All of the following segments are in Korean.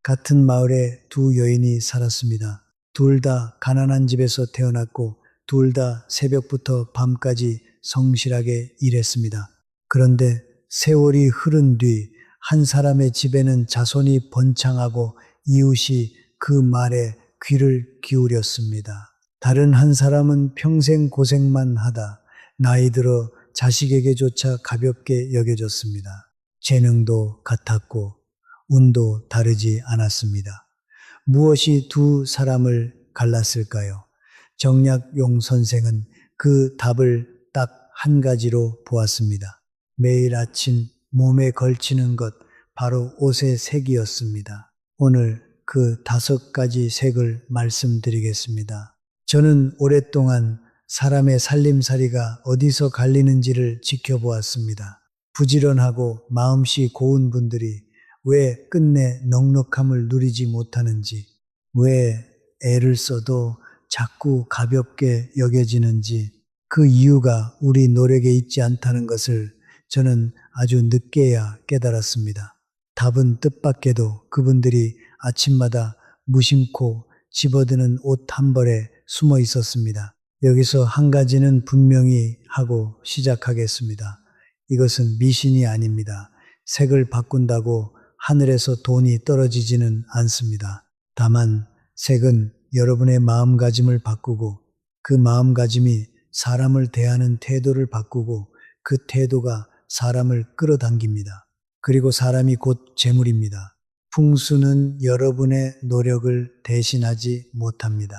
같은 마을에 두 여인이 살았습니다. 둘 다 가난한 집에서 태어났고 둘 다 새벽부터 밤까지 성실하게 일했습니다. 그런데 세월이 흐른 뒤 한 사람의 집에는 자손이 번창하고 이웃이 그 말에 귀를 기울였습니다. 다른 한 사람은 평생 고생만 하다 나이 들어 자식에게조차 가볍게 여겨졌습니다. 재능도 같았고 운도 다르지 않았습니다. 무엇이 두 사람을 갈랐을까요? 정약용 선생은 그 답을 딱 한 가지로 보았습니다. 매일 아침 몸에 걸치는 것, 바로 옷의 색이었습니다. 오늘 그 5가지 색을 말씀드리겠습니다. 저는 오랫동안 사람의 살림살이가 어디서 갈리는지를 지켜보았습니다. 부지런하고 마음씨 고운 분들이 왜 끝내 넉넉함을 누리지 못하는지, 왜 애를 써도 자꾸 가볍게 여겨지는지, 그 이유가 우리 노력에 있지 않다는 것을 저는 아주 늦게야 깨달았습니다. 답은 뜻밖에도 그분들이 아침마다 무심코 집어드는 옷 한 벌에 숨어 있었습니다. 여기서 한 가지는 분명히 하고 시작하겠습니다. 이것은 미신이 아닙니다. 색을 바꾼다고 하늘에서 돈이 떨어지지는 않습니다. 다만 색은 여러분의 마음가짐을 바꾸고 그 마음가짐이 사람을 대하는 태도를 바꾸고 그 태도가 사람을 끌어당깁니다. 그리고 사람이 곧 재물입니다. 풍수는 여러분의 노력을 대신하지 못합니다.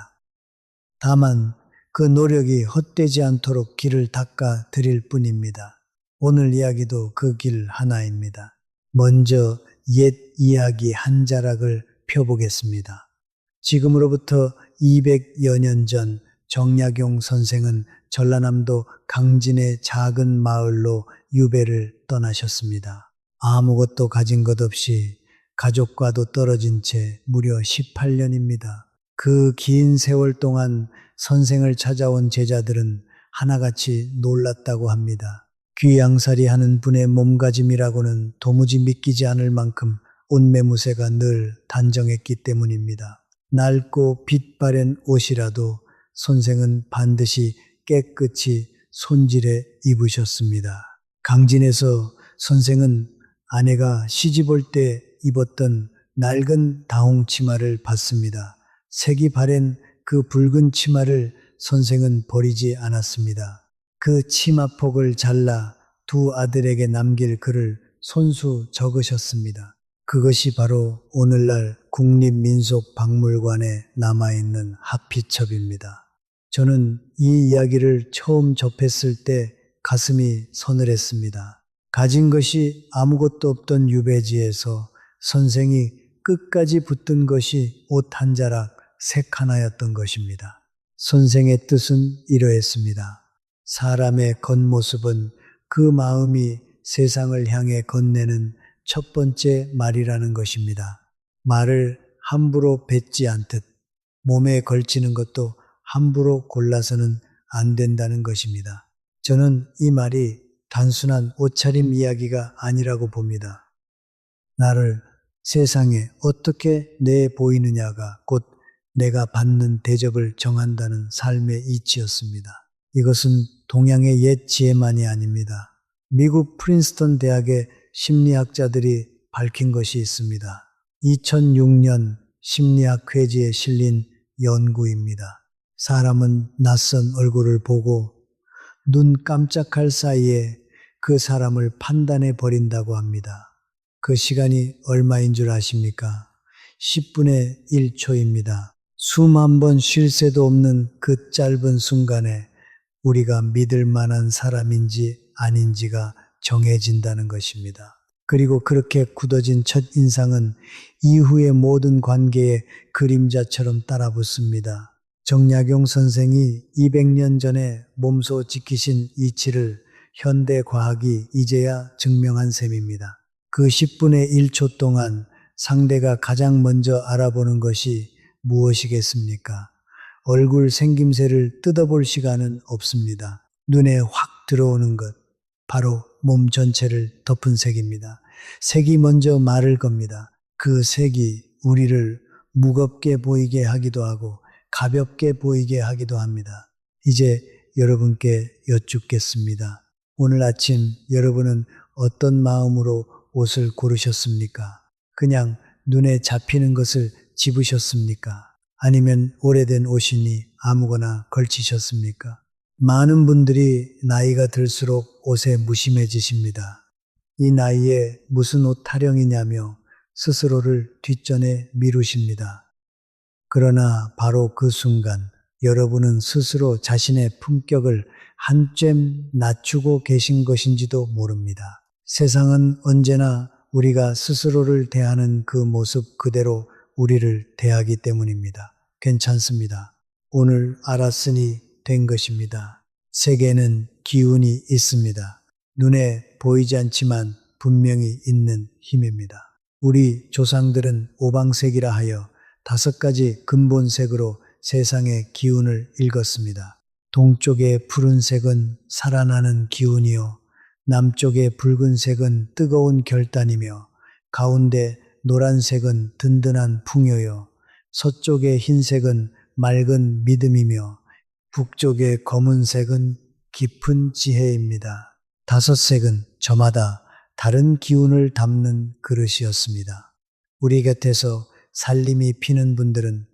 다만 그 노력이 헛되지 않도록 길을 닦아 드릴 뿐입니다. 오늘 이야기도 그 길 하나입니다. 먼저 옛 이야기 한 자락을 펴보겠습니다. 지금으로부터 200여 년 전 정약용 선생은 전라남도 강진의 작은 마을로 유배를 떠나셨습니다. 아무것도 가진 것 없이 가족과도 떨어진 채 무려 18년입니다. 그 긴 세월 동안 선생을 찾아온 제자들은 하나같이 놀랐다고 합니다. 귀양살이 하는 분의 몸가짐이라고는 도무지 믿기지 않을 만큼 옷매무새가 늘 단정했기 때문입니다. 낡고 빛바랜 옷이라도 선생은 반드시 깨끗이 손질해 입으셨습니다. 강진에서 선생은 아내가 시집올 때 입었던 낡은 다홍 치마를 받습니다. 색이 바랜 그 붉은 치마를 선생은 버리지 않았습니다. 그 치마폭을 잘라 두 아들에게 남길 글을 손수 적으셨습니다. 그것이 바로 오늘날 국립민속박물관에 남아있는 하피첩입니다. 저는 이 이야기를 처음 접했을 때 가슴이 서늘했습니다. 가진 것이 아무것도 없던 유배지에서 선생이 끝까지 붙든 것이 옷 한 자락, 색 하나였던 것입니다. 선생의 뜻은 이러했습니다. 사람의 겉모습은 그 마음이 세상을 향해 건네는 첫 번째 말이라는 것입니다. 말을 함부로 뱉지 않듯 몸에 걸치는 것도 함부로 골라서는 안 된다는 것입니다. 저는 이 말이 단순한 옷차림 이야기가 아니라고 봅니다. 나를 세상에 어떻게 내 보이느냐가 곧 내가 받는 대접을 정한다는 삶의 이치였습니다. 이것은 동양의 옛 지혜만이 아닙니다. 미국 프린스턴 대학의 심리학자들이 밝힌 것이 있습니다. 2006년 심리학 회지에 실린 연구입니다. 사람은 낯선 얼굴을 보고 눈 깜짝할 사이에 그 사람을 판단해 버린다고 합니다. 그 시간이 얼마인 줄 아십니까? 10분의 1초입니다. 수만 번 쉴 새도 없는 그 짧은 순간에 우리가 믿을 만한 사람인지 아닌지가 정해진다는 것입니다. 그리고 그렇게 굳어진 첫 인상은 이후의 모든 관계에 그림자처럼 따라붙습니다. 정약용 선생이 200년 전에 몸소 지키신 이치를 현대 과학이 이제야 증명한 셈입니다. 그 10분의 1초 동안 상대가 가장 먼저 알아보는 것이 무엇이겠습니까? 얼굴 생김새를 뜯어볼 시간은 없습니다. 눈에 확 들어오는 것, 바로 몸 전체를 덮은 색입니다. 색이 먼저 말을 겁니다. 그 색이 우리를 무겁게 보이게 하기도 하고 가볍게 보이게 하기도 합니다. 이제 여러분께 여쭙겠습니다. 오늘 아침 여러분은 어떤 마음으로 옷을 고르셨습니까? 그냥 눈에 잡히는 것을 집으셨습니까? 아니면 오래된 옷이니 아무거나 걸치셨습니까? 많은 분들이 나이가 들수록 옷에 무심해지십니다. 이 나이에 무슨 옷 타령이냐며 스스로를 뒷전에 미루십니다. 그러나 바로 그 순간 여러분은 스스로 자신의 품격을 한쯤 낮추고 계신 것인지도 모릅니다. 세상은 언제나 우리가 스스로를 대하는 그 모습 그대로 우리를 대하기 때문입니다. 괜찮습니다. 오늘 알았으니 된 것입니다. 세계는 기운이 있습니다. 눈에 보이지 않지만 분명히 있는 힘입니다. 우리 조상들은 오방색이라 하여 5가지 근본색으로 세상의 기운을 읽었습니다. 동쪽의 푸른색은 살아나는 기운이요, 남쪽의 붉은색은 뜨거운 결단이며, 가운데 노란색은 든든한 풍요요, 서쪽의 흰색은 맑은 믿음이며, 북쪽의 검은색은 깊은 지혜입니다. 5색은 저마다 다른 기운을 담는 그릇이었습니다. 우리 곁에서 살림이 피는 분들은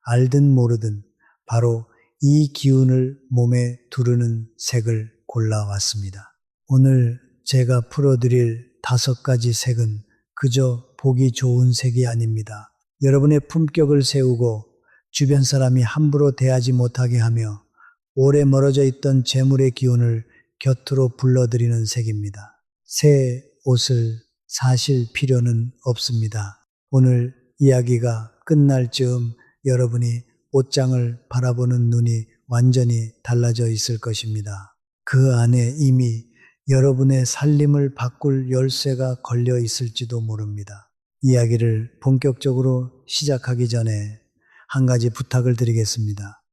알든 모르든 바로 이 기운을 몸에 두르는 색을 골라왔습니다. 오늘 제가 풀어드릴 5가지 색은 그저 보기 좋은 색이 아닙니다. 여러분의 품격을 세우고 주변 사람이 함부로 대하지 못하게 하며 오래 멀어져 있던 재물의 기운을 곁으로 불러들이는 색입니다. 새 옷을 사실 필요는 없습니다. 오늘 이야기가 끝날 즈음 여러분이 옷장을 바라보는 눈이 완전히 달라져 있을 것입니다. 그 안에 이미 여러분의 살림을 바꿀 열쇠가 걸려 있을지도 모릅니다. 이야기를 본격적으로 시작하기 전에 한 가지 부탁을 드리겠습니다.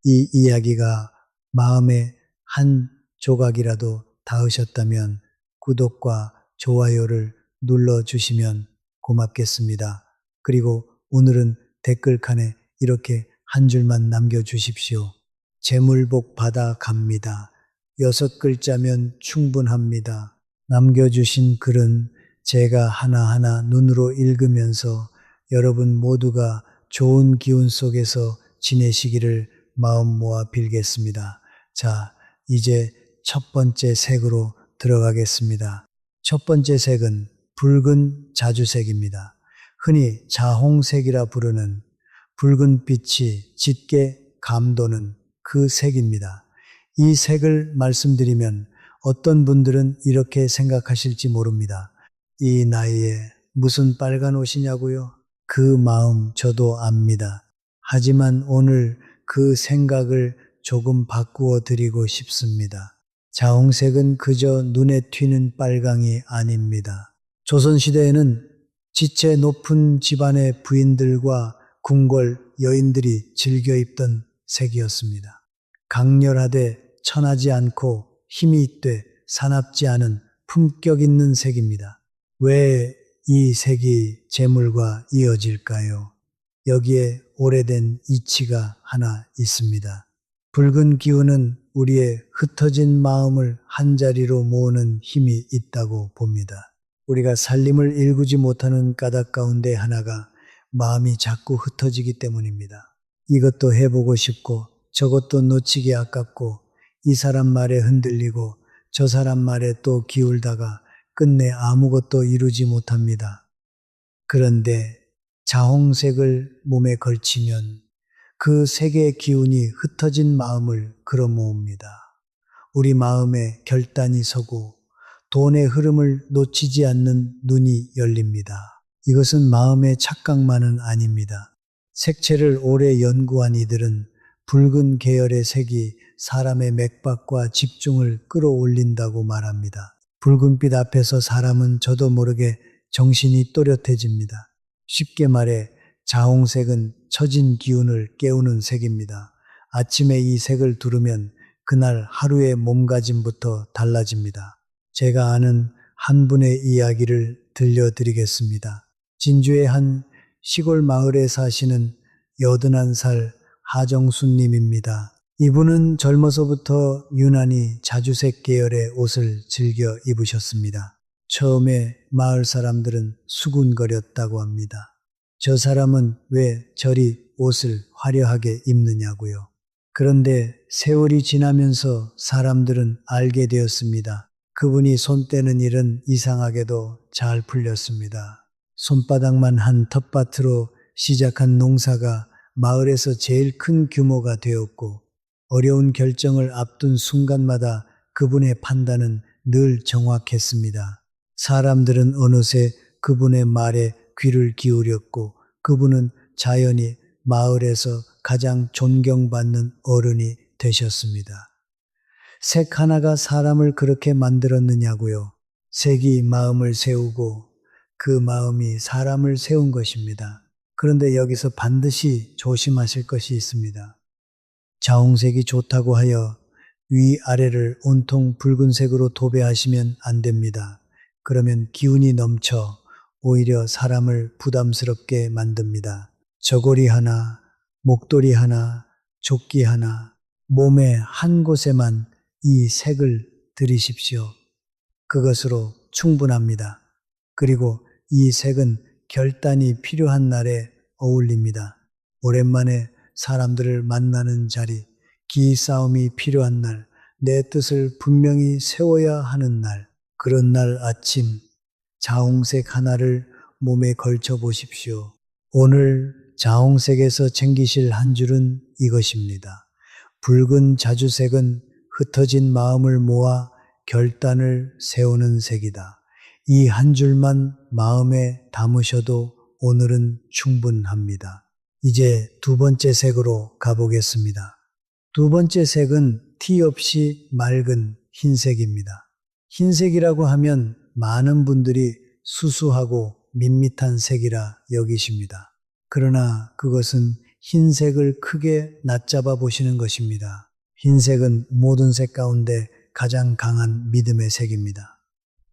이 이야기가 마음에 한 조각이라도 닿으셨다면 구독과 좋아요를 눌러주시면 고맙겠습니다. 그리고 오늘은 댓글칸에 이렇게 한 줄만 남겨주십시오. 재물복 받아 갑니다. 6글자면 충분합니다. 남겨주신 글은 제가 하나하나 눈으로 읽으면서 여러분 모두가 좋은 기운 속에서 지내시기를 마음 모아 빌겠습니다. 자, 이제 첫 번째 색으로 들어가겠습니다. 첫 번째 색은 붉은 자주색입니다. 흔히 자홍색이라 부르는 붉은 빛이 짙게 감도는 그 색입니다. 이 색을 말씀드리면 어떤 분들은 이렇게 생각하실지 모릅니다. 이 나이에 무슨 빨간 옷이냐고요? 그 마음 저도 압니다. 하지만 오늘 그 생각을 조금 바꾸어 드리고 싶습니다. 자홍색은 그저 눈에 튀는 빨강이 아닙니다. 조선시대에는 지체 높은 집안의 부인들과 궁궐 여인들이 즐겨 입던 색이었습니다. 강렬하되 천하지 않고 힘이 있되 사납지 않은 품격 있는 색입니다. 왜 이 색이 재물과 이어질까요? 여기에 오래된 이치가 하나 있습니다. 붉은 기운은 우리의 흩어진 마음을 한자리로 모으는 힘이 있다고 봅니다. 우리가 살림을 일구지 못하는 까닭 가운데 하나가 마음이 자꾸 흩어지기 때문입니다. 이것도 해보고 싶고 저것도 놓치기 아깝고 이 사람 말에 흔들리고 저 사람 말에 또 기울다가 끝내 아무것도 이루지 못합니다. 그런데 자홍색을 몸에 걸치면 그 색의 기운이 흩어진 마음을 끌어모읍니다. 우리 마음에 결단이 서고 돈의 흐름을 놓치지 않는 눈이 열립니다. 이것은 마음의 착각만은 아닙니다. 색채를 오래 연구한 이들은 붉은 계열의 색이 사람의 맥박과 집중을 끌어올린다고 말합니다. 붉은빛 앞에서 사람은 저도 모르게 정신이 또렷해집니다. 쉽게 말해 자홍색은 처진 기운을 깨우는 색입니다. 아침에 이 색을 두르면 그날 하루의 몸가짐부터 달라집니다. 제가 아는 한 분의 이야기를 들려드리겠습니다. 진주의 한 시골 마을에 사시는 81살 하정수님입니다. 이분은 젊어서부터 유난히 자주색 계열의 옷을 즐겨 입으셨습니다. 처음에 마을 사람들은 수군거렸다고 합니다. 저 사람은 왜 저리 옷을 화려하게 입느냐고요. 그런데 세월이 지나면서 사람들은 알게 되었습니다. 그분이 손 떼는 일은 이상하게도 잘 풀렸습니다. 손바닥만 한 텃밭으로 시작한 농사가 마을에서 제일 큰 규모가 되었고 어려운 결정을 앞둔 순간마다 그분의 판단은 늘 정확했습니다. 사람들은 어느새 그분의 말에 귀를 기울였고 그분은 자연히 마을에서 가장 존경받는 어른이 되셨습니다. 색 하나가 사람을 그렇게 만들었느냐고요. 색이 마음을 세우고 그 마음이 사람을 세운 것입니다. 그런데 여기서 반드시 조심하실 것이 있습니다. 자홍색이 좋다고 하여 위아래를 온통 붉은색으로 도배하시면 안 됩니다. 그러면 기운이 넘쳐 오히려 사람을 부담스럽게 만듭니다. 저고리 하나, 목도리 하나, 조끼 하나, 몸의 한 곳에만 이 색을 들이십시오. 그것으로 충분합니다. 그리고 이 색은 결단이 필요한 날에 어울립니다. 오랜만에 사람들을 만나는 자리, 기싸움이 필요한 날, 내 뜻을 분명히 세워야 하는 날, 그런 날 아침 자홍색 하나를 몸에 걸쳐 보십시오. 오늘 자홍색에서 챙기실 한 줄은 이것입니다. 붉은 자주색은 흩어진 마음을 모아 결단을 세우는 색이다. 이 한 줄만 마음에 담으셔도 오늘은 충분합니다. 이제 두 번째 색으로 가보겠습니다. 두 번째 색은 티 없이 맑은 흰색입니다. 흰색이라고 하면 많은 분들이 수수하고 밋밋한 색이라 여기십니다. 그러나 그것은 흰색을 크게 낮잡아 보시는 것입니다. 흰색은 모든 색 가운데 가장 강한 믿음의 색입니다.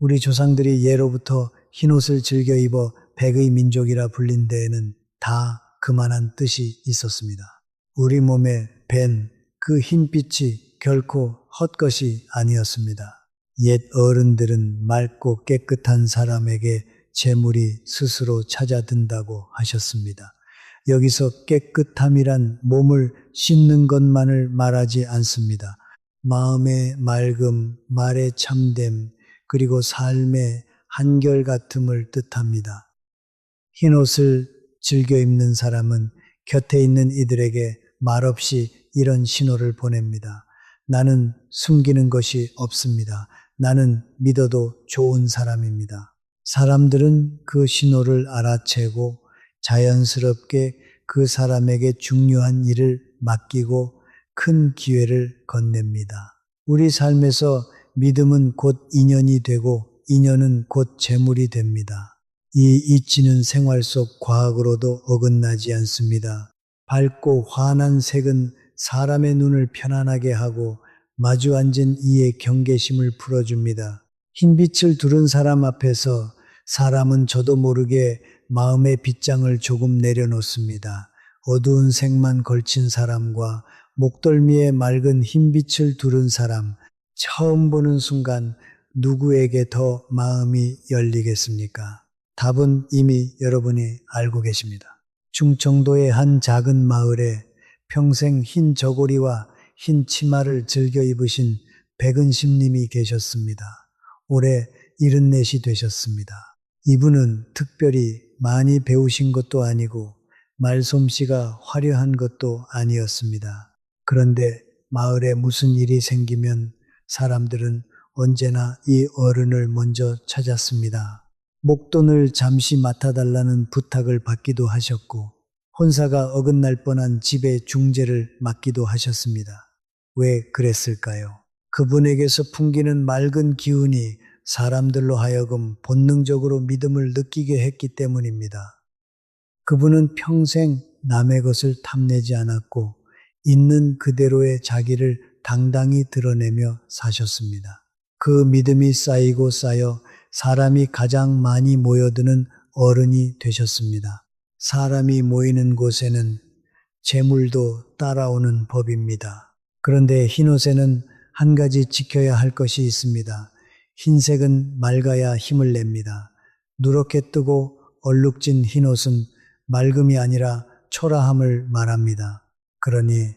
우리 조상들이 예로부터 흰옷을 즐겨 입어 백의 민족이라 불린 데에는 다 그만한 뜻이 있었습니다. 우리 몸에 밴 그 흰빛이 결코 헛것이 아니었습니다. 옛 어른들은 맑고 깨끗한 사람에게 재물이 스스로 찾아든다고 하셨습니다. 여기서 깨끗함이란 몸을 씻는 것만을 말하지 않습니다. 마음의 맑음, 말의 참됨, 그리고 삶의 한결같음을 뜻합니다. 흰옷을 즐겨 입는 사람은 곁에 있는 이들에게 말없이 이런 신호를 보냅니다. 나는 숨기는 것이 없습니다. 나는 믿어도 좋은 사람입니다. 사람들은 그 신호를 알아채고 자연스럽게 그 사람에게 중요한 일을 맡기고 큰 기회를 건넵니다. 우리 삶에서 믿음은 곧 인연이 되고 인연은 곧 재물이 됩니다. 이 이치는 생활 속 과학으로도 어긋나지 않습니다. 밝고 환한 색은 사람의 눈을 편안하게 하고 마주 앉은 이의 경계심을 풀어줍니다. 흰빛을 두른 사람 앞에서 사람은 저도 모르게 마음의 빗장을 조금 내려놓습니다. 어두운 색만 걸친 사람과 목덜미에 맑은 흰빛을 두른 사람, 처음 보는 순간 누구에게 더 마음이 열리겠습니까? 답은 이미 여러분이 알고 계십니다. 충청도의 한 작은 마을에 평생 흰 저고리와 흰 치마를 즐겨 입으신 백은심님이 계셨습니다. 올해 74이 되셨습니다. 이분은 특별히 많이 배우신 것도 아니고 말솜씨가 화려한 것도 아니었습니다. 그런데 마을에 무슨 일이 생기면 사람들은 언제나 이 어른을 먼저 찾았습니다. 목돈을 잠시 맡아달라는 부탁을 받기도 하셨고 혼사가 어긋날 뻔한 집의 중재를 맡기도 하셨습니다. 왜 그랬을까요? 그분에게서 풍기는 맑은 기운이 사람들로 하여금 본능적으로 믿음을 느끼게 했기 때문입니다. 그분은 평생 남의 것을 탐내지 않았고 있는 그대로의 자기를 당당히 드러내며 사셨습니다. 그 믿음이 쌓이고 쌓여 사람이 가장 많이 모여드는 어른이 되셨습니다. 사람이 모이는 곳에는 재물도 따라오는 법입니다. 그런데 흰옷에는 한 가지 지켜야 할 것이 있습니다. 흰색은 맑아야 힘을 냅니다. 누렇게 뜨고 얼룩진 흰옷은 맑음이 아니라 초라함을 말합니다. 그러니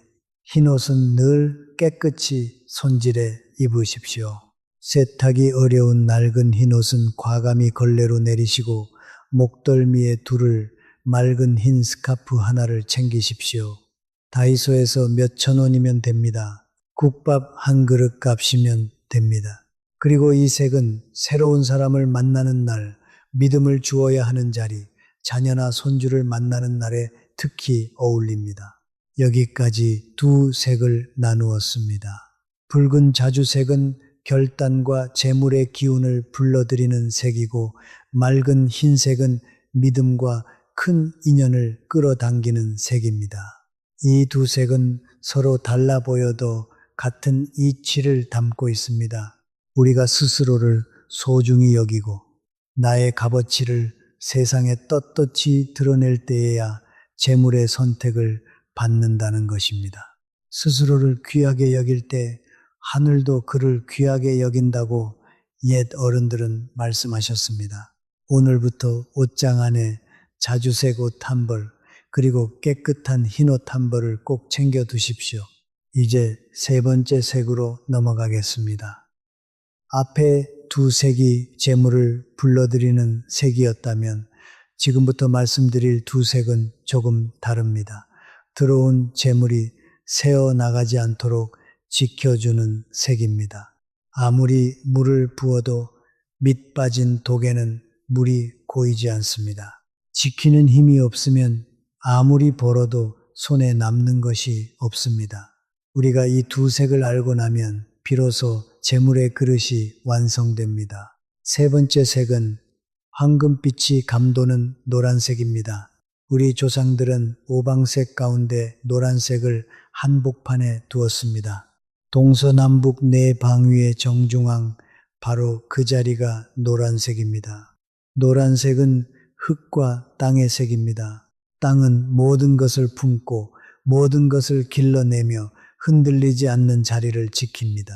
흰옷은 늘 깨끗이 손질해 입으십시오. 세탁이 어려운 낡은 흰옷은 과감히 걸레로 내리시고 목덜미에 두를 맑은 흰 스카프 하나를 챙기십시오. 다이소에서 몇천 원이면 됩니다. 국밥 한 그릇 값이면 됩니다. 그리고 이 색은 새로운 사람을 만나는 날, 믿음을 주어야 하는 자리, 자녀나 손주를 만나는 날에 특히 어울립니다. 여기까지 두 색을 나누었습니다. 붉은 자주색은 결단과 재물의 기운을 불러들이는 색이고 맑은 흰색은 믿음과 큰 인연을 끌어당기는 색입니다. 이 두 색은 서로 달라 보여도 같은 이치를 담고 있습니다. 우리가 스스로를 소중히 여기고 나의 값어치를 세상에 떳떳이 드러낼 때에야 재물의 선택을 받는다는 것입니다. 스스로를 귀하게 여길 때 하늘도 그를 귀하게 여긴다고 옛 어른들은 말씀하셨습니다. 오늘부터 옷장 안에 자주색 옷 한 벌, 그리고 깨끗한 흰옷 한 벌을 꼭 챙겨 두십시오. 이제 세 번째 색으로 넘어가겠습니다. 앞에 두 색이 재물을 불러들이는 색이었다면 지금부터 말씀드릴 두 색은 조금 다릅니다. 들어온 재물이 새어 나가지 않도록 지켜주는 색입니다. 아무리 물을 부어도 밑 빠진 독에는 물이 고이지 않습니다. 지키는 힘이 없으면 아무리 벌어도 손에 남는 것이 없습니다. 우리가 이 두 색을 알고 나면 비로소 재물의 그릇이 완성됩니다. 세 번째 색은 황금빛이 감도는 노란색입니다. 우리 조상들은 오방색 가운데 노란색을 한복판에 두었습니다. 동서남북 네 방위의 정중앙, 바로 그 자리가 노란색입니다. 노란색은 흙과 땅의 색입니다. 땅은 모든 것을 품고 모든 것을 길러내며 흔들리지 않는 자리를 지킵니다.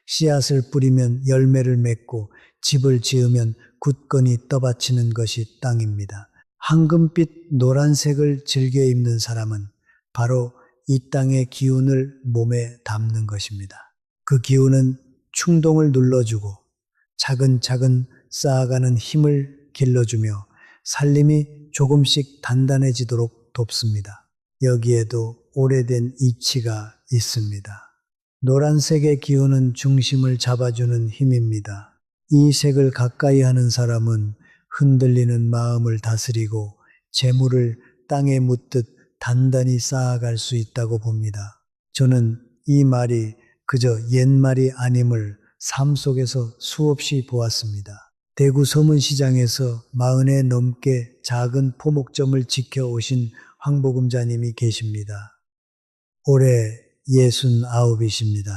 씨앗을 뿌리면 열매를 맺고 집을 지으면 굳건히 떠받치는 것이 땅입니다. 황금빛 노란색을 즐겨 입는 사람은 바로 이 땅의 기운을 몸에 담는 것입니다. 그 기운은 충동을 눌러주고 차근차근 쌓아가는 힘을 길러주며 살림이 조금씩 단단해지도록 돕습니다. 여기에도 오래된 이치가 있습니다. 노란색의 기운은 중심을 잡아주는 힘입니다. 이 색을 가까이 하는 사람은 흔들리는 마음을 다스리고 재물을 땅에 묻듯 단단히 쌓아갈 수 있다고 봅니다. 저는 이 말이 그저 옛말이 아님을 삶 속에서 수없이 보았습니다. 대구 서문시장에서 40에 넘게 작은 포목점을 지켜오신 황보금자님이 계십니다. 올해 69이십니다.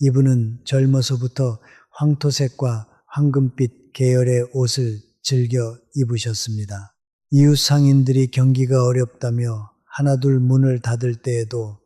이분은 젊어서부터 황토색과 황금빛 계열의 옷을 즐겨 입으셨습니다. 이웃 상인들이 경기가 어렵다며 하나둘 문을 닫을 때에도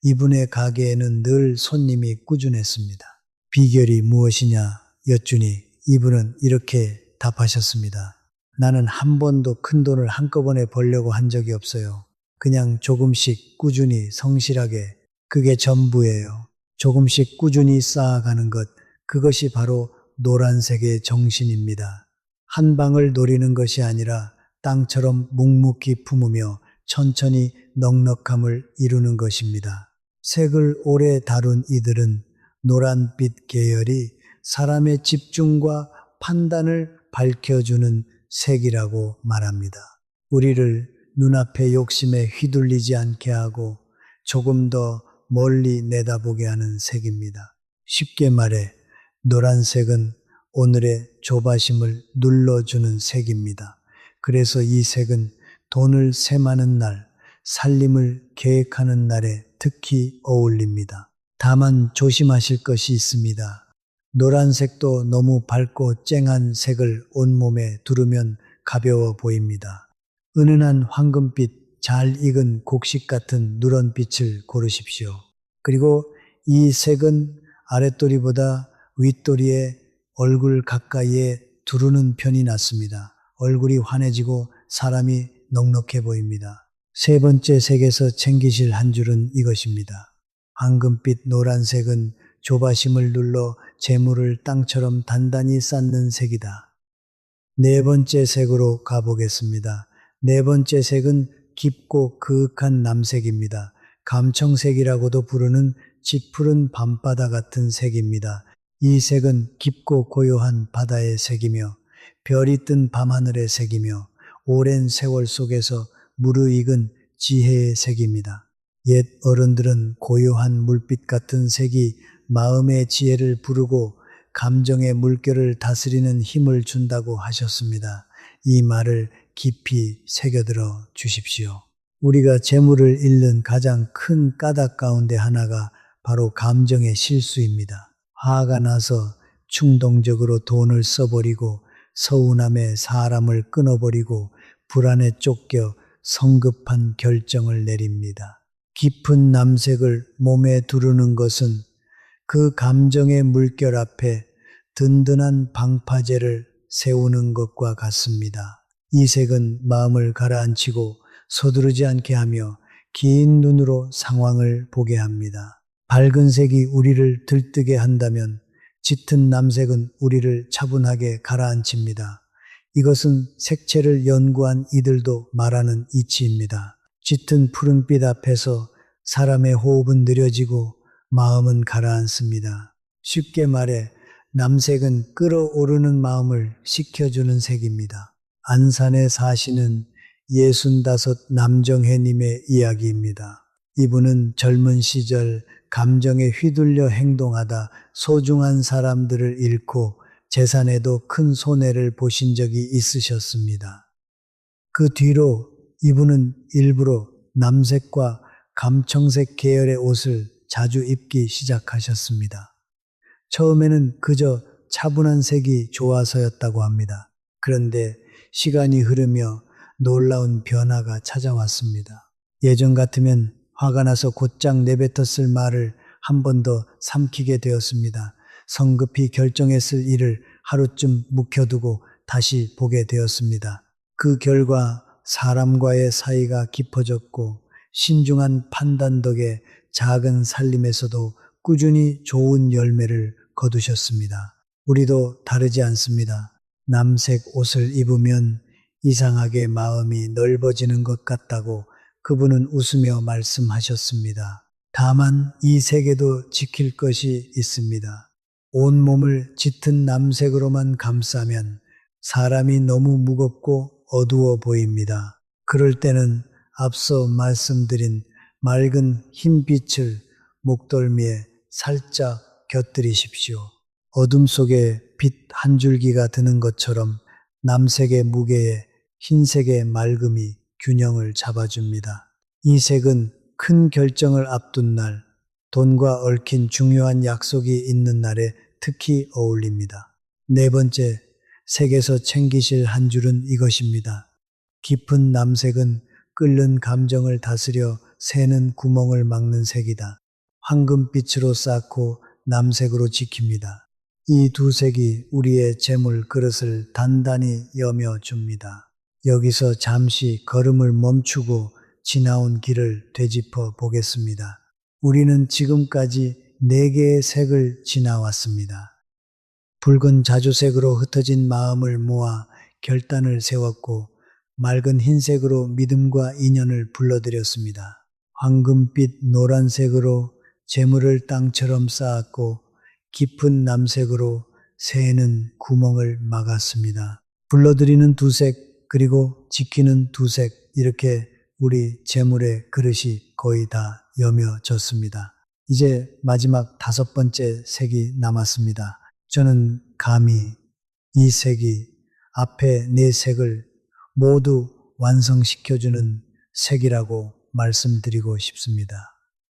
이분의 가게에는 늘 손님이 꾸준했습니다. 비결이 무엇이냐 여쭈니 이분은 이렇게 답하셨습니다. 나는 한 번도 큰 돈을 한꺼번에 벌려고 한 적이 없어요. 그냥 조금씩 꾸준히 성실하게, 그게 전부예요. 조금씩 꾸준히 쌓아가는 것, 그것이 바로 노란색의 정신입니다. 한 방을 노리는 것이 아니라 땅처럼 묵묵히 품으며 천천히 넉넉함을 이루는 것입니다. 색을 오래 다룬 이들은 노란빛 계열이 사람의 집중과 판단을 밝혀주는 색이라고 말합니다. 우리를 눈앞의 욕심에 휘둘리지 않게 하고 조금 더 멀리 내다보게 하는 색입니다. 쉽게 말해 노란색은 오늘의 조바심을 눌러주는 색입니다. 그래서 이 색은 돈을 셈하는 날, 살림을 계획하는 날에 특히 어울립니다. 다만 조심하실 것이 있습니다. 노란색도 너무 밝고 쨍한 색을 온몸에 두르면 가벼워 보입니다. 은은한 황금빛, 잘 익은 곡식 같은 누런 빛을 고르십시오. 그리고 이 색은 아랫도리보다 윗도리에 얼굴 가까이에 두르는 편이 낫습니다. 얼굴이 환해지고 사람이 넉넉해 보입니다. 세 번째 색에서 챙기실 한 줄은 이것입니다. 황금빛 노란색은 조바심을 눌러 재물을 땅처럼 단단히 쌓는 색이다. 네 번째 색으로 가보겠습니다. 네 번째 색은 깊고 그윽한 남색입니다. 감청색이라고도 부르는 짙푸른 밤바다 같은 색입니다. 이 색은 깊고 고요한 바다의 색이며 별이 뜬 밤하늘의 색이며 오랜 세월 속에서 무르익은 지혜의 색입니다. 옛 어른들은 고요한 물빛 같은 색이 마음의 지혜를 부르고 감정의 물결을 다스리는 힘을 준다고 하셨습니다. 이 말을 깊이 새겨들어 주십시오. 우리가 재물을 잃는 가장 큰 까닭 가운데 하나가 바로 감정의 실수입니다. 화가 나서 충동적으로 돈을 써버리고 서운함에 사람을 끊어버리고 불안에 쫓겨 성급한 결정을 내립니다. 깊은 남색을 몸에 두르는 것은 그 감정의 물결 앞에 든든한 방파제를 세우는 것과 같습니다. 이 색은 마음을 가라앉히고 서두르지 않게 하며 긴 눈으로 상황을 보게 합니다. 밝은 색이 우리를 들뜨게 한다면 짙은 남색은 우리를 차분하게 가라앉힙니다. 이것은 색채를 연구한 이들도 말하는 이치입니다. 짙은 푸른빛 앞에서 사람의 호흡은 느려지고 마음은 가라앉습니다. 쉽게 말해 남색은 끓어오르는 마음을 식혀주는 색입니다. 안산에 사시는 65 남정혜님의 이야기입니다. 이분은 젊은 시절 감정에 휘둘려 행동하다 소중한 사람들을 잃고 재산에도 큰 손해를 보신 적이 있으셨습니다. 그 뒤로 이분은 일부러 남색과 감청색 계열의 옷을 자주 입기 시작하셨습니다. 처음에는 그저 차분한 색이 좋아서였다고 합니다. 그런데 시간이 흐르며 놀라운 변화가 찾아왔습니다. 예전 같으면 화가 나서 곧장 내뱉었을 말을 한 번 더 삼키게 되었습니다. 성급히 결정했을 일을 하루쯤 묵혀두고 다시 보게 되었습니다. 그 결과 사람과의 사이가 깊어졌고 신중한 판단 덕에 작은 살림에서도 꾸준히 좋은 열매를 거두셨습니다. 우리도 다르지 않습니다. 남색 옷을 입으면 이상하게 마음이 넓어지는 것 같다고 그분은 웃으며 말씀하셨습니다. 다만 이 색에도 지킬 것이 있습니다. 온몸을 짙은 남색으로만 감싸면 사람이 너무 무겁고 어두워 보입니다. 그럴 때는 앞서 말씀드린 맑은 흰빛을 목덜미에 살짝 곁들이십시오. 어둠 속에 빛 한 줄기가 드는 것처럼 남색의 무게에 흰색의 맑음이 균형을 잡아줍니다. 이 색은 큰 결정을 앞둔 날, 돈과 얽힌 중요한 약속이 있는 날에 특히 어울립니다. 네 번째, 색에서 챙기실 한 줄은 이것입니다. 깊은 남색은 끓는 감정을 다스려 새는 구멍을 막는 색이다. 황금빛으로 쌓고 남색으로 지킵니다. 이 두 색이 우리의 재물 그릇을 단단히 여며 줍니다. 여기서 잠시 걸음을 멈추고 지나온 길을 되짚어 보겠습니다. 우리는 지금까지 4개의 색을 지나왔습니다. 붉은 자주색으로 흩어진 마음을 모아 결단을 세웠고 맑은 흰색으로 믿음과 인연을 불러들였습니다. 황금빛 노란색으로 재물을 땅처럼 쌓았고 깊은 남색으로 새는 구멍을 막았습니다. 불러들이는 두 색 그리고 지키는 두 색 이렇게 우리 재물의 그릇이 거의 다 여며졌습니다. 이제 마지막 5번째 색이 남았습니다. 저는 감히 이 색이 앞에 4색을 모두 완성시켜주는 색이라고 말씀드리고 싶습니다.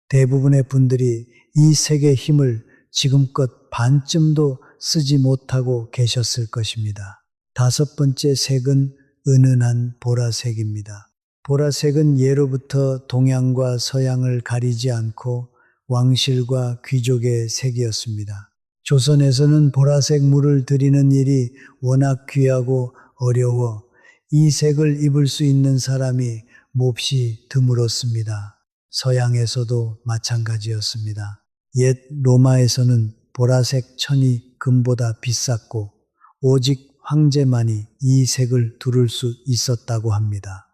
대부분의 분들이 이 색의 힘을 지금껏 반쯤도 쓰지 못하고 계셨을 것입니다. 5번째 색은 은은한 보라색입니다. 보라색은 예로부터 동양과 서양을 가리지 않고 왕실과 귀족의 색이었습니다. 조선에서는 보라색 물을 들이는 일이 워낙 귀하고 어려워 이 색을 입을 수 있는 사람이 몹시 드물었습니다. 서양에서도 마찬가지였습니다. 옛 로마에서는 보라색 천이 금보다 비쌌고 오직 황제만이 이 색을 두를 수 있었다고 합니다.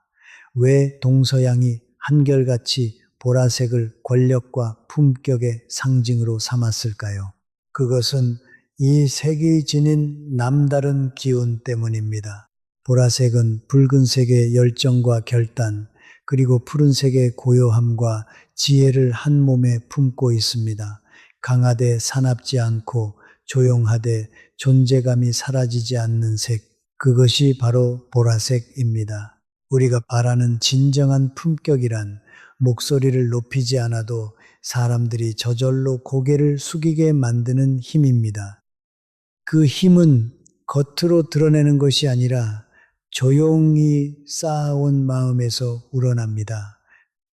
왜 동서양이 한결같이 보라색을 권력과 품격의 상징으로 삼았을까요? 그것은 이 색이 지닌 남다른 기운 때문입니다. 보라색은 붉은색의 열정과 결단, 그리고 푸른색의 고요함과 지혜를 한 몸에 품고 있습니다. 강하되 사납지 않고 조용하되 존재감이 사라지지 않는 색, 그것이 바로 보라색입니다. 우리가 바라는 진정한 품격이란 목소리를 높이지 않아도 사람들이 저절로 고개를 숙이게 만드는 힘입니다. 그 힘은 겉으로 드러내는 것이 아니라 조용히 쌓아온 마음에서 우러납니다.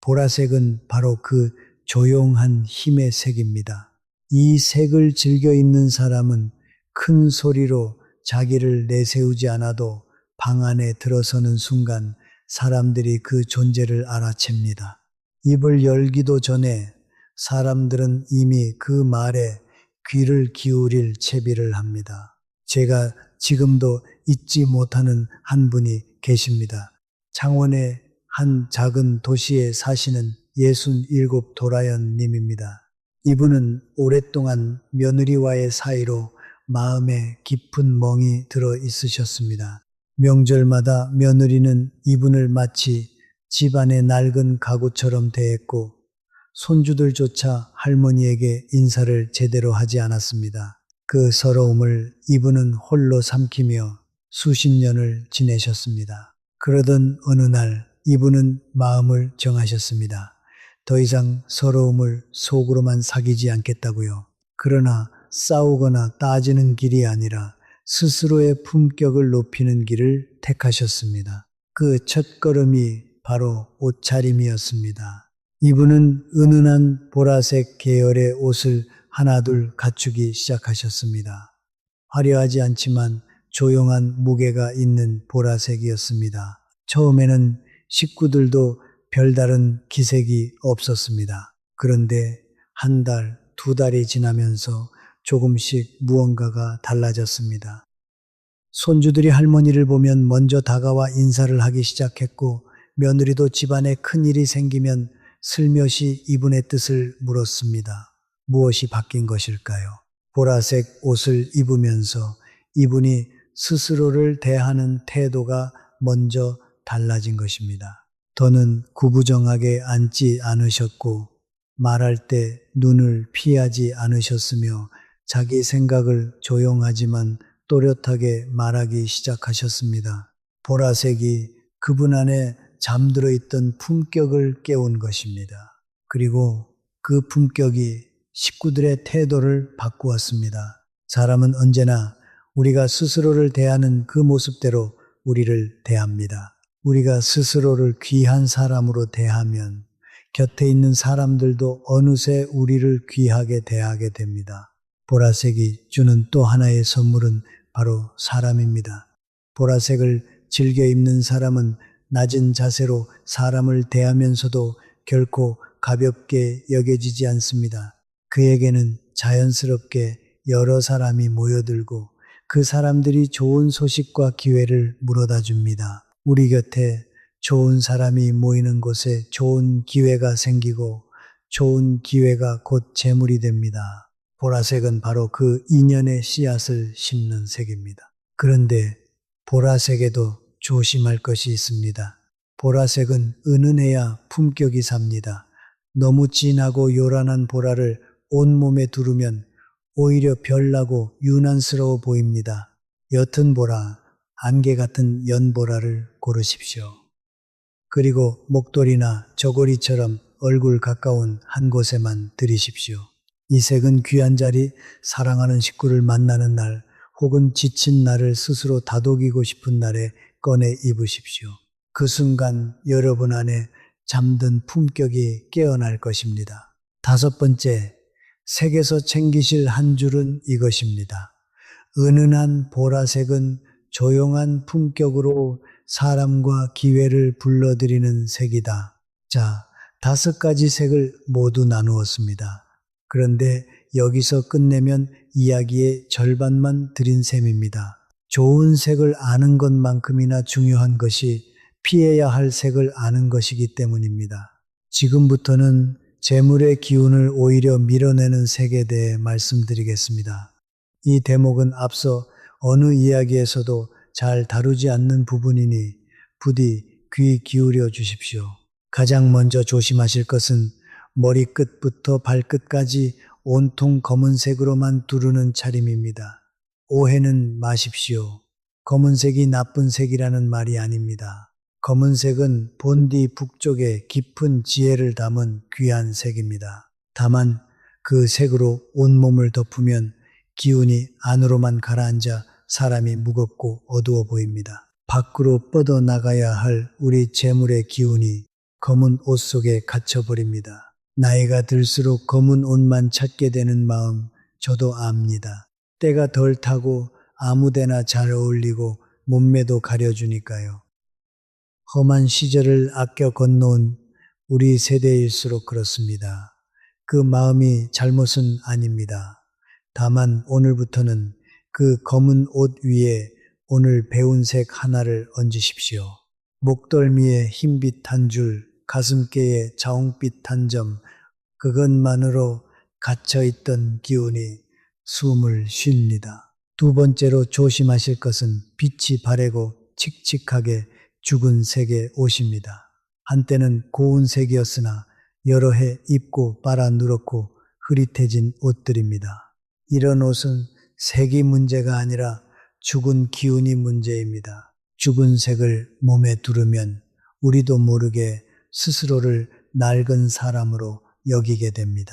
보라색은 바로 그 조용한 힘의 색입니다. 이 색을 즐겨 입는 사람은 큰 소리로 자기를 내세우지 않아도 방 안에 들어서는 순간 사람들이 그 존재를 알아챕니다. 입을 열기도 전에 사람들은 이미 그 말에 귀를 기울일 채비를 합니다. 제가 지금도 잊지 못하는 한 분이 계십니다. 창원의 한 작은 도시에 사시는 67 도라연 님입니다. 이분은 오랫동안 며느리와의 사이로 마음에 깊은 멍이 들어 있으셨습니다. 명절마다 며느리는 이분을 마치 집안의 낡은 가구처럼 대했고 손주들조차 할머니에게 인사를 제대로 하지 않았습니다. 그 서러움을 이분은 홀로 삼키며 수십 년을 지내셨습니다. 그러던 어느 날 이분은 마음을 정하셨습니다. 더 이상 서러움을 속으로만 사귀지 않겠다고요. 그러나 싸우거나 따지는 길이 아니라 스스로의 품격을 높이는 길을 택하셨습니다. 그 첫걸음이 바로 옷차림이었습니다. 이분은 은은한 보라색 계열의 옷을 하나둘 갖추기 시작하셨습니다. 화려하지 않지만 조용한 무게가 있는 보라색이었습니다. 처음에는 식구들도 별다른 기색이 없었습니다. 그런데 한 달, 두 달이 지나면서 조금씩 무언가가 달라졌습니다. 손주들이 할머니를 보면 먼저 다가와 인사를 하기 시작했고 며느리도 집안에 큰일이 생기면 슬며시 이분의 뜻을 물었습니다. 무엇이 바뀐 것일까요? 보라색 옷을 입으면서 이분이 스스로를 대하는 태도가 먼저 달라진 것입니다. 더는 구부정하게 앉지 않으셨고 말할 때 눈을 피하지 않으셨으며 자기 생각을 조용하지만 또렷하게 말하기 시작하셨습니다. 보라색이 그분 안에 잠들어 있던 품격을 깨운 것입니다. 그리고 그 품격이 식구들의 태도를 바꾸었습니다. 사람은 언제나 우리가 스스로를 대하는 그 모습대로 우리를 대합니다. 우리가 스스로를 귀한 사람으로 대하면 곁에 있는 사람들도 어느새 우리를 귀하게 대하게 됩니다. 보라색이 주는 또 하나의 선물은 바로 사람입니다. 보라색을 즐겨 입는 사람은 낮은 자세로 사람을 대하면서도 결코 가볍게 여겨지지 않습니다. 그에게는 자연스럽게 여러 사람이 모여들고 그 사람들이 좋은 소식과 기회를 물어다 줍니다. 우리 곁에 좋은 사람이 모이는 곳에 좋은 기회가 생기고 좋은 기회가 곧 재물이 됩니다. 보라색은 바로 그 인연의 씨앗을 심는 색입니다. 그런데 보라색에도 조심할 것이 있습니다. 보라색은 은은해야 품격이 삽니다. 너무 진하고 요란한 보라를 온몸에 두르면 오히려 별나고 유난스러워 보입니다. 옅은 보라, 안개 같은 연보라를 고르십시오. 그리고 목도리나 저고리처럼 얼굴 가까운 한 곳에만 들이십시오. 이 색은 귀한 자리, 사랑하는 식구를 만나는 날, 혹은 지친 나를 스스로 다독이고 싶은 날에 꺼내 입으십시오. 그 순간 여러분 안에 잠든 품격이 깨어날 것입니다. 다섯 번째, 색에서 챙기실 한 줄은 이것입니다. 은은한 보라색은 조용한 품격으로 사람과 기회를 불러들이는 색이다. 자, 다섯 가지 색을 모두 나누었습니다. 그런데 여기서 끝내면 이야기의 절반만 드린 셈입니다. 좋은 색을 아는 것만큼이나 중요한 것이 피해야 할 색을 아는 것이기 때문입니다. 지금부터는 재물의 기운을 오히려 밀어내는 색에 대해 말씀드리겠습니다. 이 대목은 앞서 어느 이야기에서도 잘 다루지 않는 부분이니 부디 귀 기울여 주십시오. 가장 먼저 조심하실 것은 머리끝부터 발끝까지 온통 검은색으로만 두르는 차림입니다. 오해는 마십시오. 검은색이 나쁜 색이라는 말이 아닙니다. 검은색은 본디 북쪽에 깊은 지혜를 담은 귀한 색입니다. 다만 그 색으로 온몸을 덮으면 기운이 안으로만 가라앉아 사람이 무겁고 어두워 보입니다. 밖으로 뻗어나가야 할 우리 재물의 기운이 검은 옷 속에 갇혀버립니다. 나이가 들수록 검은 옷만 찾게 되는 마음 저도 압니다. 때가 덜 타고 아무데나 잘 어울리고 몸매도 가려주니까요. 험한 시절을 아껴 건너온 우리 세대일수록 그렇습니다. 그 마음이 잘못은 아닙니다. 다만 오늘부터는 그 검은 옷 위에 오늘 배운 색 하나를 얹으십시오. 목덜미에 흰빛 한 줄, 가슴께에 자홍빛 한 점, 그것만으로 갇혀있던 기운이 숨을 쉽니다. 두 번째로 조심하실 것은 빛이 바래고 칙칙하게 죽은 색의 옷입니다. 한때는 고운 색이었으나 여러 해 입고 빨아 누렇고 흐릿해진 옷들입니다. 이런 옷은 색이 문제가 아니라 죽은 기운이 문제입니다. 죽은 색을 몸에 두르면 우리도 모르게 스스로를 낡은 사람으로 여기게 됩니다.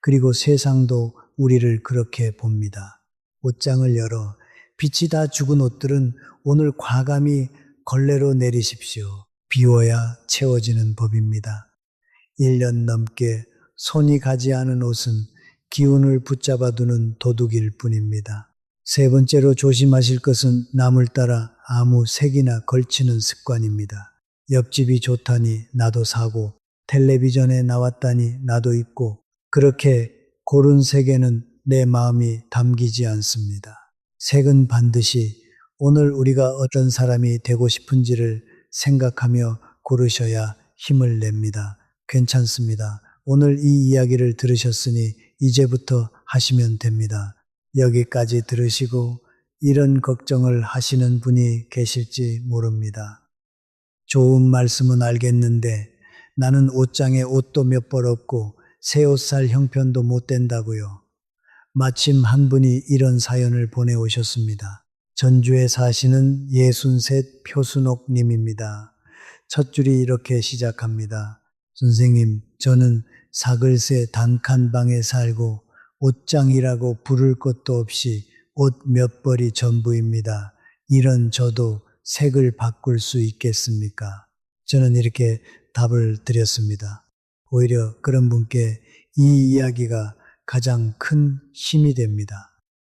그리고 세상도 우리를 그렇게 봅니다. 옷장을 열어 빛이 다 죽은 옷들은 오늘 과감히 걸레로 내리십시오. 비워야 채워지는 법입니다. 1년 넘게 손이 가지 않은 옷은 기운을 붙잡아두는 도둑일 뿐입니다. 세 번째로 조심하실 것은 남을 따라 아무 색이나 걸치는 습관입니다. 옆집이 좋다니 나도 사고 텔레비전에 나왔다니 나도 입고 그렇게 고른 색에는 내 마음이 담기지 않습니다. 색은 반드시 오늘 우리가 어떤 사람이 되고 싶은지를 생각하며 고르셔야 힘을 냅니다. 괜찮습니다. 오늘 이 이야기를 들으셨으니 이제부터 하시면 됩니다. 여기까지 들으시고 이런 걱정을 하시는 분이 계실지 모릅니다. 좋은 말씀은 알겠는데 나는 옷장에 옷도 몇 벌 없고 새 옷 살 형편도 못 된다고요. 마침 한 분이 이런 사연을 보내오셨습니다. 전주에 사시는 63 표순옥 님입니다. 첫 줄이 이렇게 시작합니다. 선생님, 저는 사글세 단칸방에 살고 옷장이라고 부를 것도 없이 옷 몇 벌이 전부입니다. 이런 저도 색을 바꿀 수 있겠습니까? 저는 이렇게 답을 드렸습니다. 오히려 그런 분께 이 이야기가 가장 큰 힘이 됩니다.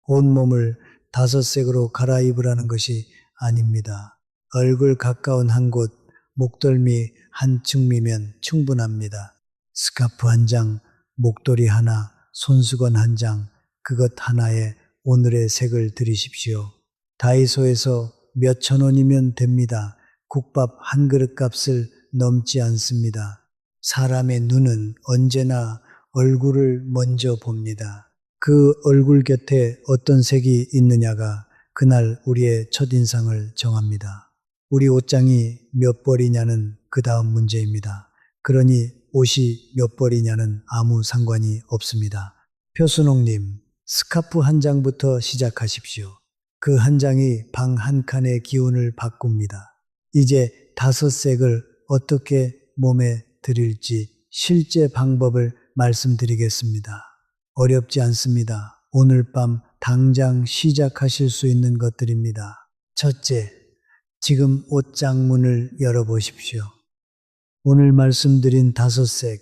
온몸을 5색으로 갈아입으라는 것이 아닙니다. 얼굴 가까운 한 곳, 목덜미 한 층미면 충분합니다. 스카프 한 장, 목도리 하나, 손수건 한 장, 그것 하나에 오늘의 색을 들이십시오. 다이소에서 몇천 원이면 됩니다. 국밥 한 그릇 값을 넘지 않습니다. 사람의 눈은 언제나 얼굴을 먼저 봅니다. 그 얼굴 곁에 어떤 색이 있느냐가 그날 우리의 첫인상을 정합니다. 우리 옷장이 몇 벌이냐는 그 다음 문제입니다. 그러니 옷이 몇 벌이냐는 아무 상관이 없습니다. 표순옥님, 스카프 한 장부터 시작하십시오. 그 한 장이 방 한 칸의 기운을 바꿉니다. 이제 5색을 어떻게 몸에 들일지 실제 방법을 말씀드리겠습니다. 어렵지 않습니다. 오늘 밤 당장 시작하실 수 있는 것들입니다. 첫째, 지금 옷장 문을 열어보십시오. 오늘 말씀드린 5색,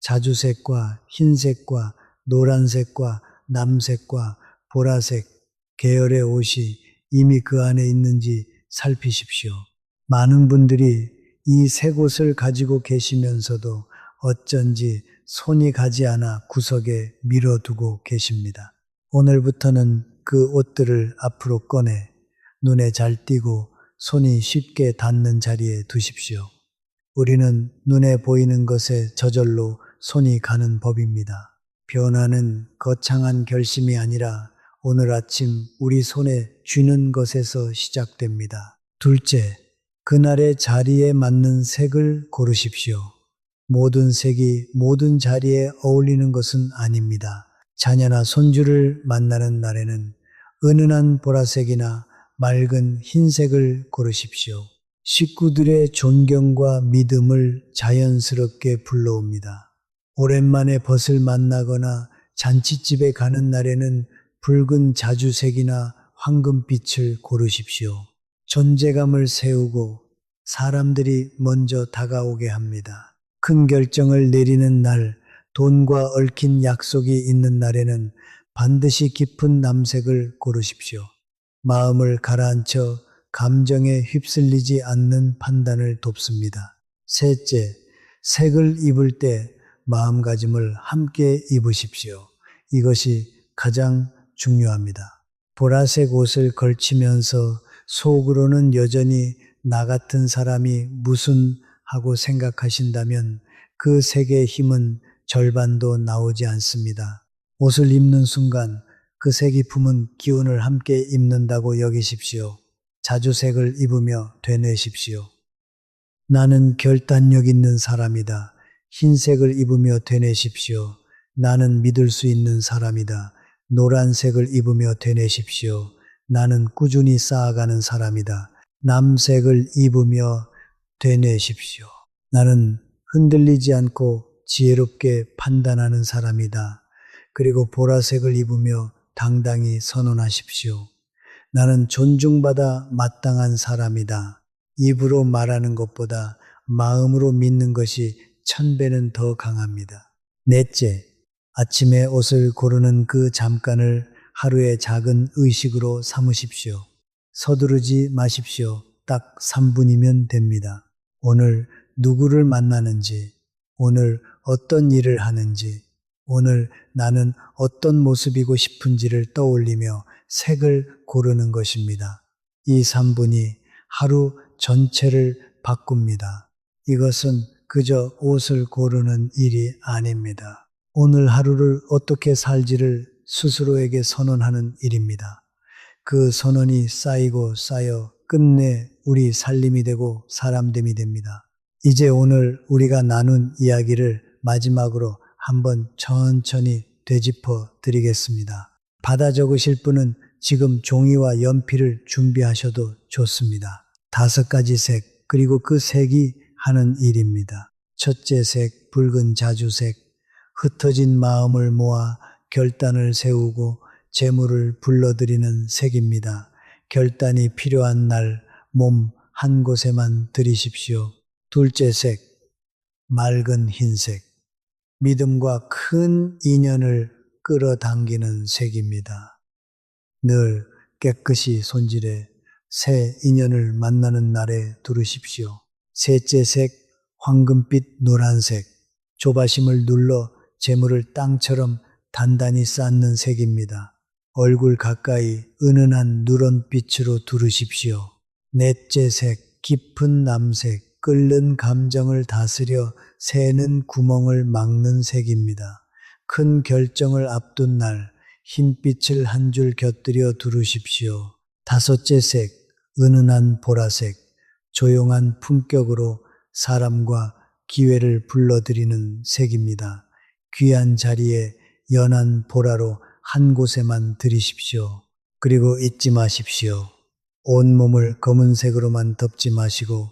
자주색과 흰색과 노란색과 남색과 보라색 계열의 옷이 이미 그 안에 있는지 살피십시오. 많은 분들이 이 색 옷을 가지고 계시면서도 어쩐지 손이 가지 않아 구석에 밀어두고 계십니다. 오늘부터는 그 옷들을 앞으로 꺼내 눈에 잘 띄고 손이 쉽게 닿는 자리에 두십시오. 우리는 눈에 보이는 것에 저절로 손이 가는 법입니다. 변화는 거창한 결심이 아니라 오늘 아침 우리 손에 쥐는 것에서 시작됩니다. 둘째, 그날의 자리에 맞는 색을 고르십시오. 모든 색이 모든 자리에 어울리는 것은 아닙니다. 자녀나 손주를 만나는 날에는 은은한 보라색이나 맑은 흰색을 고르십시오. 식구들의 존경과 믿음을 자연스럽게 불러옵니다. 오랜만에 벗을 만나거나 잔칫집에 가는 날에는 붉은 자주색이나 황금빛을 고르십시오. 존재감을 세우고 사람들이 먼저 다가오게 합니다. 큰 결정을 내리는 날, 돈과 얽힌 약속이 있는 날에는 반드시 깊은 남색을 고르십시오. 마음을 가라앉혀 감정에 휩쓸리지 않는 판단을 돕습니다. 셋째, 색을 입을 때 마음가짐을 함께 입으십시오. 이것이 가장 중요합니다. 보라색 옷을 걸치면서 속으로는 여전히 나 같은 사람이 무슨 하고 생각하신다면 그 색의 힘은 절반도 나오지 않습니다. 옷을 입는 순간 그 색이 품은 기운을 함께 입는다고 여기십시오. 자주색을 입으며 되뇌십시오. 나는 결단력 있는 사람이다. 흰색을 입으며 되뇌십시오. 나는 믿을 수 있는 사람이다. 노란색을 입으며 되뇌십시오. 나는 꾸준히 쌓아가는 사람이다. 남색을 입으며 되뇌십시오. 나는 흔들리지 않고 지혜롭게 판단하는 사람이다. 그리고 보라색을 입으며 당당히 선언하십시오. 나는 존중받아 마땅한 사람이다. 입으로 말하는 것보다 마음으로 믿는 것이 1000배는 더 강합니다. 넷째, 아침에 옷을 고르는 그 잠깐을 하루의 작은 의식으로 삼으십시오. 서두르지 마십시오. 딱 3분이면 됩니다. 오늘 누구를 만나는지, 오늘 어떤 일을 하는지, 오늘 나는 어떤 모습이고 싶은지를 떠올리며 색을 고르는 것입니다. 이 3분이 하루 전체를 바꿉니다. 이것은 그저 옷을 고르는 일이 아닙니다. 오늘 하루를 어떻게 살지를 스스로에게 선언하는 일입니다. 그 선언이 쌓이고 쌓여 끝내 우리 살림이 되고 사람됨이 됩니다. 이제 오늘 우리가 나눈 이야기를 마지막으로 한번 천천히 되짚어 드리겠습니다. 받아 적으실 분은 지금 종이와 연필을 준비하셔도 좋습니다. 5가지 색, 그리고 그 색이 하는 일입니다. 첫째 색, 붉은 자주색, 흩어진 마음을 모아 결단을 세우고 재물을 불러들이는 색입니다. 결단이 필요한 날 몸 한 곳에만 들이십시오. 둘째 색, 맑은 흰색, 믿음과 큰 인연을 끌어당기는 색입니다. 늘 깨끗이 손질해 새 인연을 만나는 날에 두르십시오. 셋째 색, 황금빛 노란색, 조바심을 눌러 재물을 땅처럼 단단히 쌓는 색입니다. 얼굴 가까이 은은한 누런빛으로 두르십시오. 넷째 색, 깊은 남색, 끓는 감정을 다스려 새는 구멍을 막는 색입니다. 큰 결정을 앞둔 날 흰빛을 한 줄 곁들여 두르십시오. 다섯째 색, 은은한 보라색, 조용한 품격으로 사람과 기회를 불러들이는 색입니다. 귀한 자리에 연한 보라로 한 곳에만 들이십시오. 그리고 잊지 마십시오. 온몸을 검은색으로만 덮지 마시고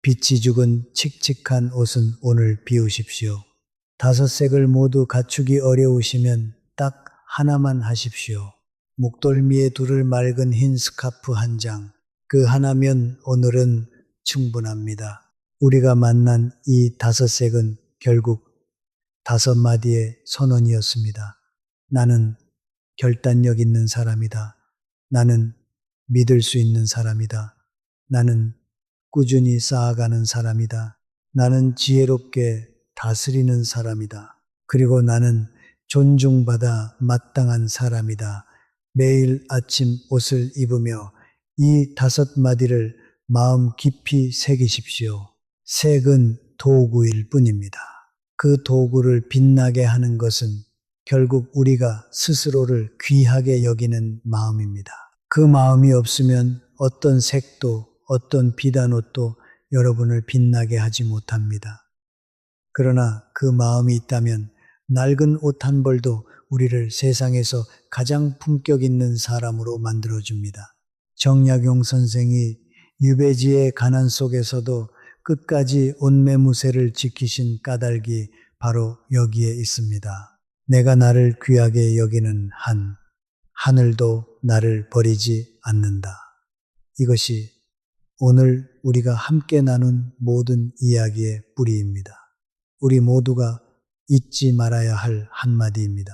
빛이 죽은 칙칙한 옷은 오늘 비우십시오. 5색을 모두 갖추기 어려우시면 딱 하나만 하십시오. 목덜미에 두를 맑은 흰 스카프 한 장, 그 하나면 오늘은 충분합니다. 우리가 만난 이 5색은 결국 5마디의 선언이었습니다. 나는 결단력 있는 사람이다. 나는 믿을 수 있는 사람이다. 나는 꾸준히 쌓아가는 사람이다. 나는 지혜롭게 다스리는 사람이다. 그리고 나는 존중받아 마땅한 사람이다. 매일 아침 옷을 입으며 이 5마디를 마음 깊이 새기십시오. 색은 도구일 뿐입니다. 그 도구를 빛나게 하는 것은 결국 우리가 스스로를 귀하게 여기는 마음입니다. 그 마음이 없으면 어떤 색도 어떤 비단옷도 여러분을 빛나게 하지 못합니다. 그러나 그 마음이 있다면 낡은 옷 한 벌도 우리를 세상에서 가장 품격 있는 사람으로 만들어줍니다. 정약용 선생이 유배지의 가난 속에서도 끝까지 온매무새를 지키신 까닭이 바로 여기에 있습니다. 내가 나를 귀하게 여기는 한, 하늘도 나를 버리지 않는다. 이것이 오늘 우리가 함께 나눈 모든 이야기의 뿌리입니다. 우리 모두가 잊지 말아야 할 한마디입니다.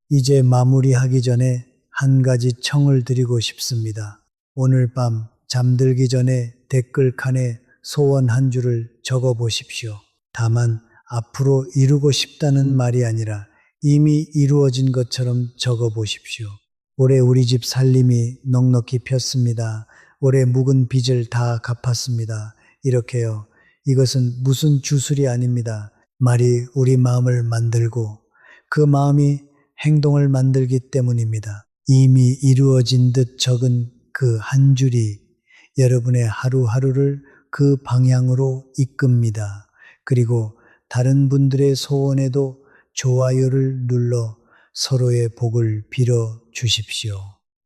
이제 마무리하기 전에 한 가지 청을 드리고 싶습니다. 오늘 밤 잠들기 전에 댓글칸에 소원 한 줄을 적어 보십시오. 다만 앞으로 이루고 싶다는 말이 아니라 이미 이루어진 것처럼 적어 보십시오. 올해 우리 집 살림이 넉넉히 폈습니다. 올해 묵은 빚을 다 갚았습니다. 이렇게요. 이것은 무슨 주술이 아닙니다. 말이 우리 마음을 만들고 그 마음이 행동을 만들기 때문입니다. 이미 이루어진 듯 적은 그 한 줄이 여러분의 하루하루를 그 방향으로 이끕니다. 그리고 다른 분들의 소원에도 좋아요를 눌러 서로의 복을 빌어 주십시오.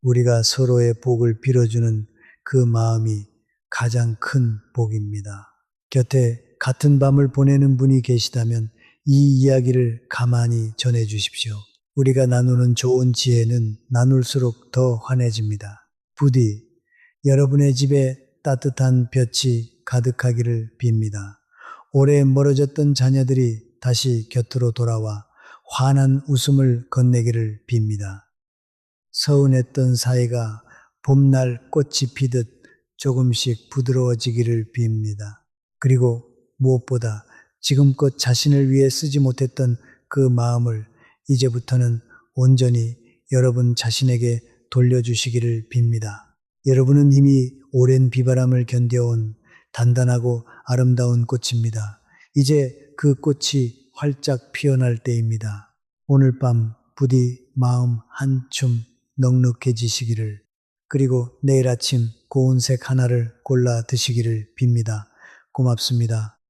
우리가 서로의 복을 빌어주는 그 마음이 가장 큰 복입니다. 곁에 같은 밤을 보내는 분이 계시다면 이 이야기를 가만히 전해 주십시오. 우리가 나누는 좋은 지혜는 나눌수록 더 환해집니다. 부디 여러분의 집에 따뜻한 볕이 가득하기를 빕니다. 오래 멀어졌던 자녀들이 다시 곁으로 돌아와 환한 웃음을 건네기를 빕니다. 서운했던 사이가 봄날 꽃이 피듯 조금씩 부드러워지기를 빕니다. 그리고 무엇보다 지금껏 자신을 위해 쓰지 못했던 그 마음을 이제부터는 온전히 여러분 자신에게 돌려주시기를 빕니다. 여러분은 이미 오랜 비바람을 견뎌온 단단하고 아름다운 꽃입니다. 이제 그 꽃이 활짝 피어날 때입니다. 오늘 밤 부디 마음 한줌 넉넉해지시기를, 그리고 내일 아침 고운 색 하나를 골라 드시기를 빕니다. 고맙습니다.